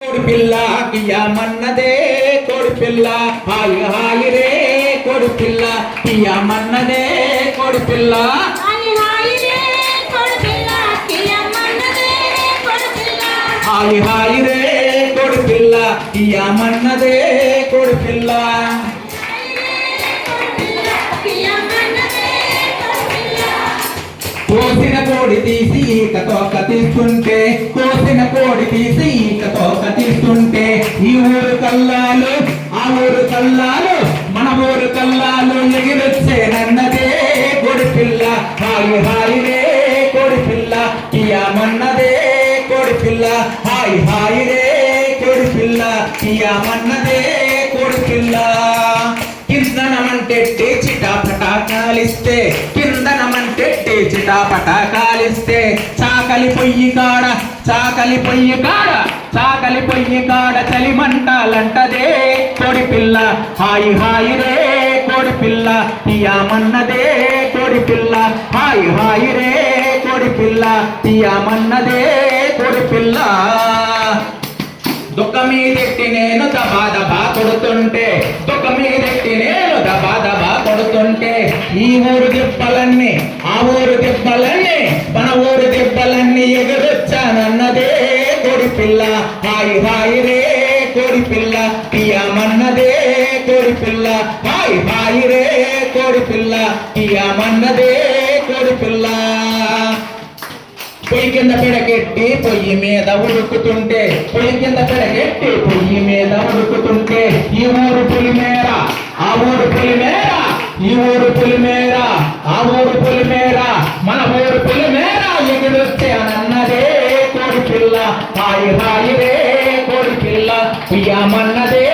కోడి పిల్ల కియమన్నదే కోడి పిల్ల హాయి హాయి రే కోడి పిల్ల కియమన్నదే కోడి పిల్ల హాయి హాయి రే కోడి పిల్ల కియమన్నదే కోడి పిల్ల కోసిన కోడి తీసి ఈకతోక తీస్తుంటే కోసిన కోడి తీసి ఈకతోక తీస్తుంటే ఈ ఊరు కల్లాలు ఆ ఊరు కల్లాలు మన ఊరు కల్లాలు ఎగిరొచ్చేనన్నదే కోడి పిల్ల హాయి హాయి రే కోడి పిల్ల కియమన్నదే కోడి పిల్ల హాయి హాయి రే కోడి పిల్ల కియమన్నదే కోడి పిల్ల కిందనమంటే చిటాపటా కాలిస్తే కిందనమంటే చిటాపటా కాలిస్తే చాకలి పొయ్యి కాడ చలిమంటాలంటదే కోడి పిల్ల హాయి హాయి రే కోడి పిల్ల కియమన్నదే కోడి పిల్ల హాయి హాయి రే కోడి పిల్ల కియమన్నదే కోడి పిల్ల దుఃఖ మీదెట్టి నేను దబా దబా కొడుతుంటే ఈ ఊరు దెబ్బలన్నీ ఆ ఊరు దెబ్బలన్నీ మన ఊరు దెబ్బలన్నీ ఎగరొచ్చానన్నదే కోడి పిల్ల హాయి హాయి రే కోడి పిల్ల కియమన్నదే కోడి పిల్ల హాయి హాయి రే కోడి పిల్ల కియమన్నదే కోడి పిల్ల పొయ్యి కింద పెడకెట్టి పొయ్యి మీద ఉడుకుతుంటే ఈ ఊరు పులిమేర ఆ ఊరు పులిమేర ఈ ఊరు పులిమేర ఆ ఊరు పులిమేర మన ఊరు పులిమేర ఎగిరొస్తే అన్నదే కోడి పిల్ల హాయి హాయి రే కోడి పిల్ల కియమన్నదే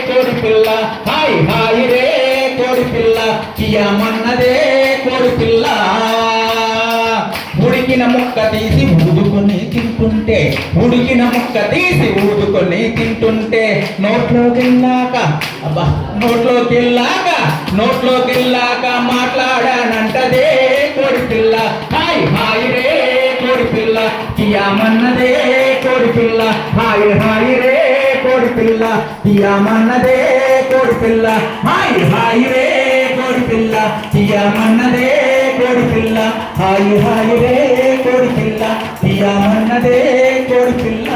కోడి పిల్ల హాయి హాయి రే కోడి పిల్ల కియమన్నదే కోడి పిల్ల ఉడికిన ముక్క తీసి ఊదుకొని తింటుంటే నోట్లోకి వెళ్ళాక మాట్లాడానంటదే కోడి పిల్ల హాయి హాయి రే కోడి పిల్ల కియమన్నదే కోడి పిల్ల హాయి హాయి రే కోడి పిల్ల కియమన్నదే కోడి పిల్ల హాయి హాయి రే కోడి పిల్ల కియమన్నదే కోడి పిల్ల హాయి హాయి రే కోడి పిల్ల కియమన్నదే కోడి పిల్ల